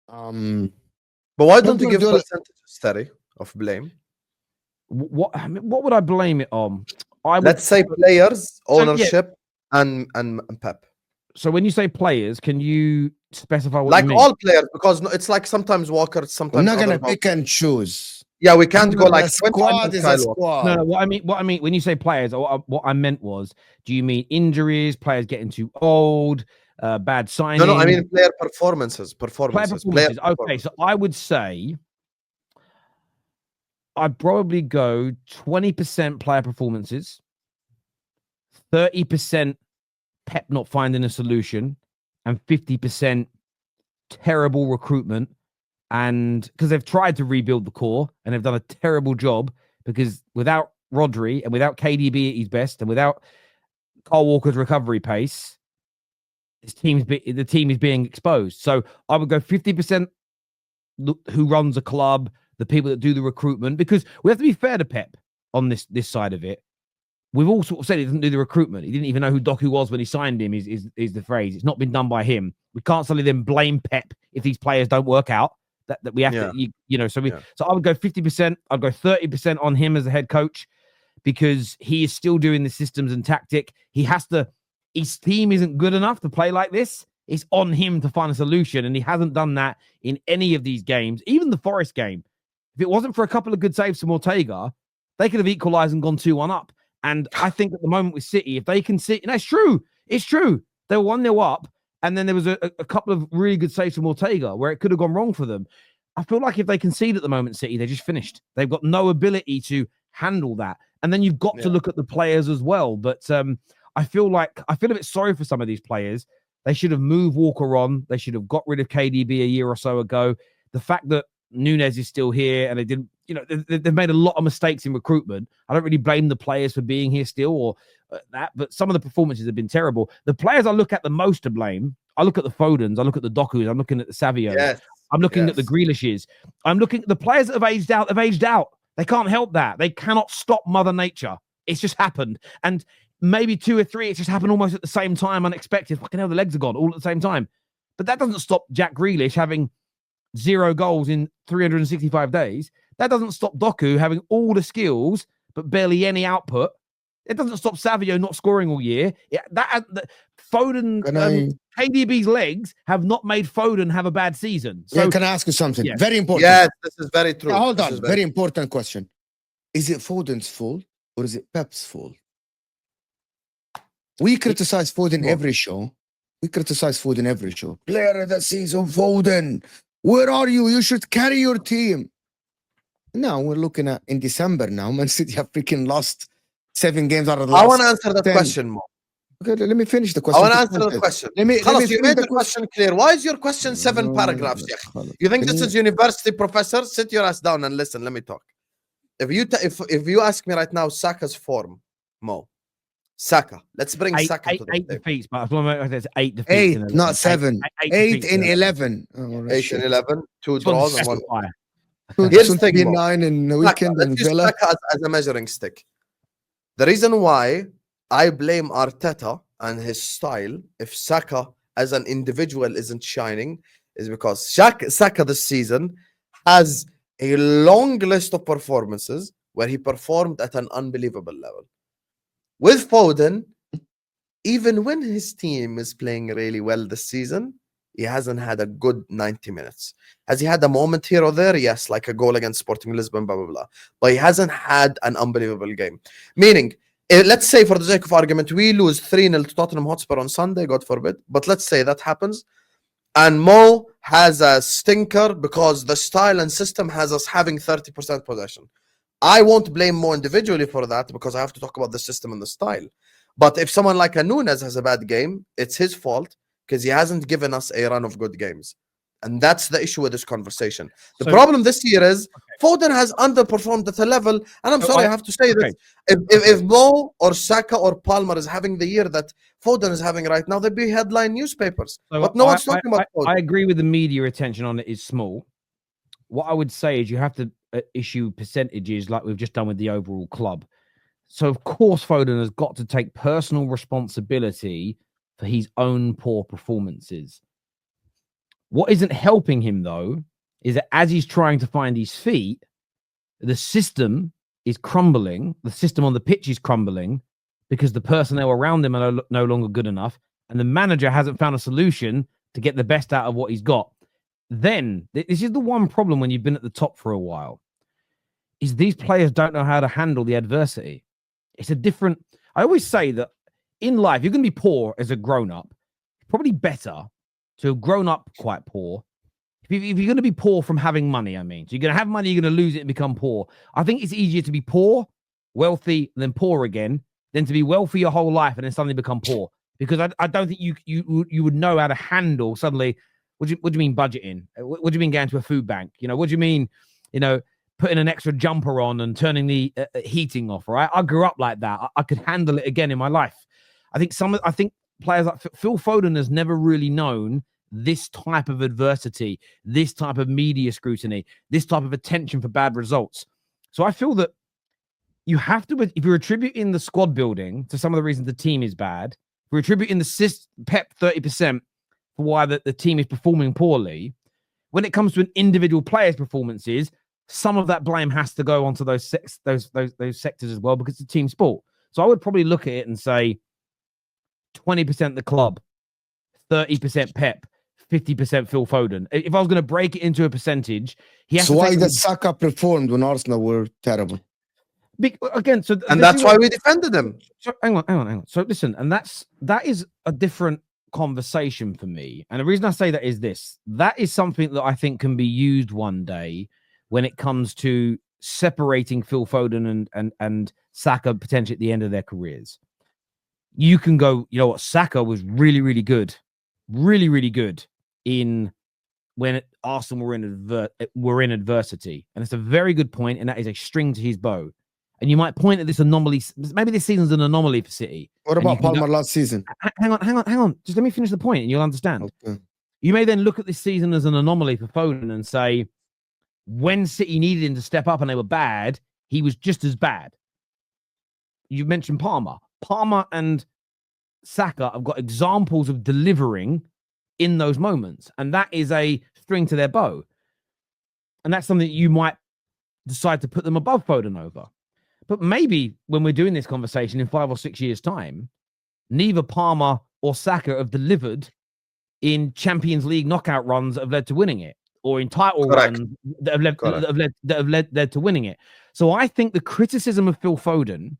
Um, But why Pep don't you give Guardiola. percentages, Terry, of blame? What would I blame it on? I would. Let's say players, So yeah. ownership, and Pep. So when you say players, can you specify what you Like mean? all players, because it's like sometimes Walker, We're sometimes not gonna other. pick and choose. Yeah, we can't go like A 20 squad is a Kyle Walker. No, squad. what I mean when you say players, what I meant was, do you mean injuries, players getting too old, bad signing? No, I mean player performances. Player performances. Okay, so I would say I'd probably go 20% player performances, 30% Pep not finding a solution, and 50% terrible recruitment. And because they've tried to rebuild the core and they've done a terrible job, because without Rodri and without KDB at his best and without Kyle Walker's recovery pace, the team is being exposed. So I would go 50% who runs a club, the people that do the recruitment, because we have to be fair to Pep on this side of it. We've all sort of said he doesn't do the recruitment. He didn't even know who Doku was when he signed him, is the phrase. It's not been done by him. We can't suddenly then blame Pep if these players don't work out. That we have to, so I would go 50%. I'd go 30% on him as the head coach, because he is still doing the systems and tactic. His team isn't good enough to play like this. It's on him to find a solution, and he hasn't done that in any of these games, even the Forest game. If it wasn't for a couple of good saves from Ortega, they could have equalized and gone 2-1 up. And I think at the moment with City, if they can see, and it's true. They were 1-0 up, and then there was a couple of really good saves from Ortega where it could have gone wrong for them. I feel like if they concede at the moment, City, they're just finished. They've got no ability to handle that. And then you've got to look at the players as well. But I feel a bit sorry for some of these players. They should have moved Walker on. They should have got rid of KDB a year or so ago. The fact that Nunes is still here and they didn't, they've made a lot of mistakes in recruitment. I don't really blame the players for being here still or that, but some of the performances have been terrible. The players I look at the most to blame, I look at the Fodens, I look at the Dokus, I'm looking at the Savios, I'm looking at the Grealishes, I'm looking at the players that have aged out. They can't help that. They cannot stop Mother Nature. It's just happened. And maybe 2 or 3, it's just happened almost at the same time, unexpected. Fucking hell, the legs are gone all at the same time. But that doesn't stop Jack Grealish having 0 goals in 365 days. That doesn't stop Doku having all the skills, but barely any output. It doesn't stop Savio not scoring all year. Foden, KDB's legs have not made Foden have a bad season. So, can I ask you something? Very important. Yes, this is very true. Hold on. Very important question. Is it Foden's fault or is it Pep's fault? We criticize Foden every show. Player of the season, Foden. Where are you? You should carry your team. Now we're looking at in December now. Man City have freaking lost 7 games out of the last. I want to answer that question more. Okay, let me finish the question. I want to answer the question. Let me you made the question clear. Why is your question 7 paragraphs? You think this is university professor? Sit your ass down and listen. Let me talk. If you ask me right now, Saka's form, Mo. Saka. Let's bring Saka to the 8 defeats, but it's 8 defeats. 8, not 7. 8 in 11. 8 in 11. 2 draws and 1. Here's the thing, 9 in the weekend and Villa. Saka as a measuring stick. The reason why I blame Arteta and his style, if Saka as an individual isn't shining, is because Saka this season has a long list of performances where he performed at an unbelievable level. With Foden, even when his team is playing really well this season, he hasn't had a good 90 minutes. Has he had a moment here or there? Yes, like a goal against Sporting Lisbon, blah, blah, blah. But he hasn't had an unbelievable game. Meaning, let's say for the sake of argument, we lose 3-0 to Tottenham Hotspur on Sunday, God forbid. But let's say that happens. And Mo has a stinker because the style and system has us having 30% possession. I won't blame Mo individually for that because I have to talk about the system and the style. But if someone like a Nunes has a bad game, it's his fault because he hasn't given us a run of good games. And that's the issue with this conversation. The problem this year is Foden has underperformed at a level, and I'm sorry, I have to say this. If Mo or Saka or Palmer is having the year that Foden is having right now, they'd be headline newspapers. But no one's talking about Foden. I agree with the media attention on it is small. What I would say is you have to issue percentages like we've just done with the overall club. So, of course, Foden has got to take personal responsibility for his own poor performances. What isn't helping him, though, is that as he's trying to find his feet, the system is crumbling. The system on the pitch is crumbling because the personnel around him are no longer good enough. And the manager hasn't found a solution to get the best out of what he's got. Then, this is the one problem when you've been at the top for a while, is these players don't know how to handle the adversity. It's a different... I always say that in life, you're going to be poor as a grown-up. It's probably better to have grown up quite poor. If you're going to be poor from having money, I mean. So you're going to have money, you're going to lose it and become poor. I think it's easier to be poor, wealthy, then poor again, than to be wealthy your whole life and then suddenly become poor. Because I don't think you would know how to handle suddenly... What do you mean budgeting? What do you mean going to a food bank? What do you mean, putting an extra jumper on and turning the heating off, right? I grew up like that. I could handle it again in my life. I think players like Phil Foden has never really known this type of adversity, this type of media scrutiny, this type of attention for bad results. So I feel that you have to, if you're attributing the squad building to some of the reasons the team is bad, if you're attributing the Pep 30% for why the team is performing poorly, when it comes to an individual player's performances, some of that blame has to go onto those sectors as well, because it's a team sport. So I would probably look at it and say 20% the club, 30% Pep, 50% Phil Foden. If I was going to break it into a percentage, he has so to why did Saka performed when Arsenal were terrible? Again, and that's why we defended him. So hang on. So listen, and that is a different conversation for me. And the reason I say that is this: that is something that I think can be used one day when it comes to separating Phil Foden and Saka potentially at the end of their careers. You can go, you know what, Saka was really, really good in when Arsenal were in adversity. And it's a very good point, and that is a string to his bow. And you might point at this anomaly. Maybe this season's an anomaly for City. What about Palmer last season? Hang on. Just let me finish the point and you'll understand. Okay. You may then look at this season as an anomaly for Foden and say, when City needed him to step up and they were bad, he was just as bad. You mentioned Palmer. Palmer and Saka have got examples of delivering in those moments. And that is a string to their bow. And that's something that you might decide to put them above Foden over. But maybe when we're doing this conversation in 5 or 6 years' time, neither Palmer or Saka have delivered in Champions League knockout runs that have led to winning it, or in title runs that have led to winning it. So I think the criticism of Phil Foden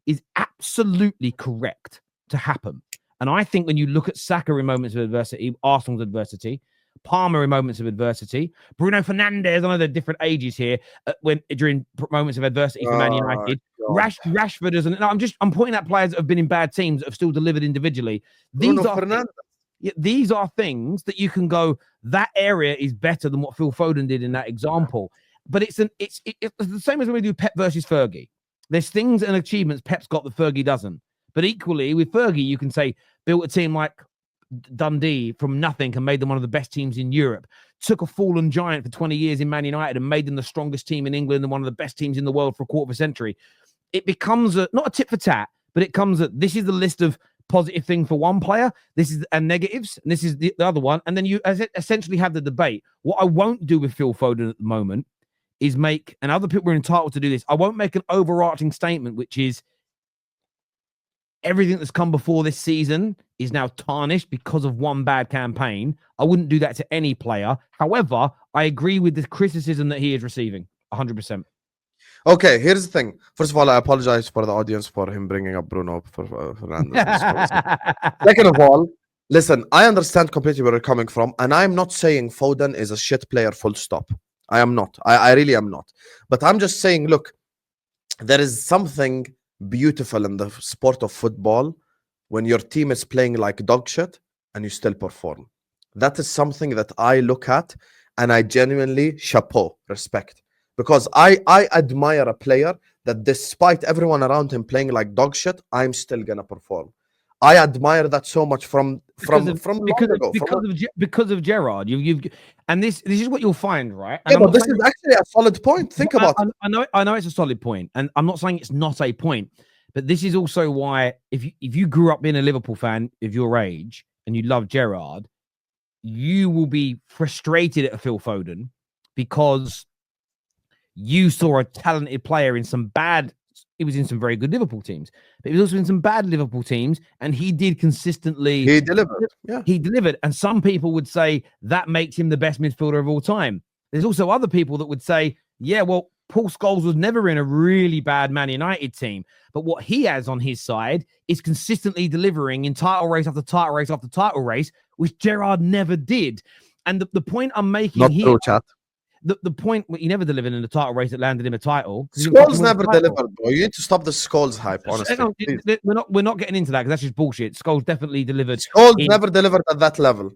is absolutely correct to happen. And I think when you look at Saka in moments of adversity, Arsenal's adversity, Palmer in moments of adversity, Bruno Fernandes, I know they're different ages here, during moments of adversity for Man United. Rashford isn't. No, I'm pointing out players that have been in bad teams that have still delivered individually. These are things that you can go, that area is better than what Phil Foden did in that example. But it's the same as when we do Pep versus Fergie. There's things and achievements Pep's got that Fergie doesn't. But equally with Fergie, you can say built a team like Dundee from nothing and made them one of the best teams in Europe, took a fallen giant for 20 years in Man United and made them the strongest team in England and one of the best teams in the world for a quarter of a century. It becomes not a tit for tat, but it comes this is the list of positive things for one player, this is and negatives, and this is the other one, and then you essentially have the debate. What I won't do with Phil Foden at the moment is make, and other people are entitled to do this, I won't make an overarching statement which is everything that's come before this season is now tarnished because of one bad campaign. I wouldn't do that to any player. However, I agree with the criticism that he is receiving 100%. Okay, here's the thing. First of all, I apologize for the audience for him bringing up Bruno Fernandes. Second of all, listen, I understand completely where you're coming from, and I'm not saying Foden is a shit player, full stop. I am not. I really am not. But I'm just saying, look, there is something beautiful in the sport of football when your team is playing like dog shit and you still perform. That is something that I look at and I genuinely chapeau, respect. Because I admire a player that despite everyone around him playing like dog shit, I'm still gonna perform. I admire that so much because of Gerrard. And this is what you'll find, right? And yeah, but this is actually a solid point. Think about it. I know it's a solid point, and I'm not saying it's not a point, but this is also why if you grew up being a Liverpool fan of your age and you love Gerrard, you will be frustrated at Phil Foden because you saw a talented player in some bad. He was in some very good Liverpool teams, but he was also in some bad Liverpool teams, and he did consistently. He delivered. Yeah, he delivered. And some people would say that makes him the best midfielder of all time. There's also other people that would say, yeah, well, Paul Scholes was never in a really bad Man United team, but what he has on his side is consistently delivering in title race after title race after title race, which Gerrard never did. And the point I'm making not here, true, chat. the point he never delivered in the title race that landed him a title. Scholes never delivered, bro. You need to stop the Scholes hype, honestly. No, we're not getting into that because that's just bullshit. Scholes definitely delivered. Scholes never delivered at that level.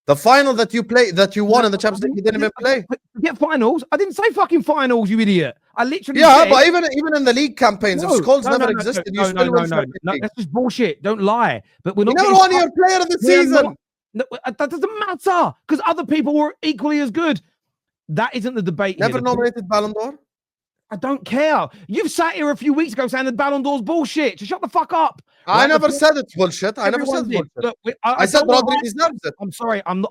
The final that you won in the Champions League, you didn't even play. Get finals. I didn't say fucking finals, you idiot. I literally said, but even in the league campaigns, if Scholes never existed, you still win. No, that's just bullshit. Don't lie. But we're not. You never won your player of the season. No, that doesn't matter because other people were equally as good. That isn't the debate. Never nominated Ballon d'Or. I don't care. You've sat here a few weeks ago saying that Ballon d'Or's bullshit. So shut the fuck up. I never said it's bullshit. I never said bullshit. Look, I said Rodri deserves it. I'm sorry. I'm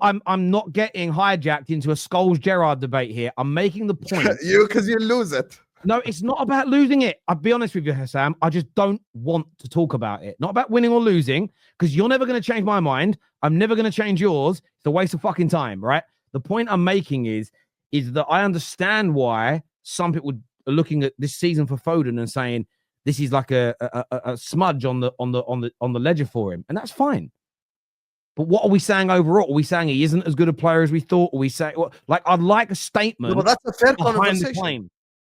not getting hijacked into a Scholes Gerrard debate here. I'm making the point. Because you lose it. No, it's not about losing it. I'll be honest with you, Hassam. I just don't want to talk about it. Not about winning or losing, because you're never going to change my mind. I'm never going to change yours. It's a waste of fucking time, right? The point I'm making is that I understand why some people are looking at this season for Foden and saying this is like a smudge on the ledger for him, and that's fine. But what are we saying overall? Are we saying he isn't as good a player as we thought? Are we saying I'd like a statement? Well, that's a fair conversation.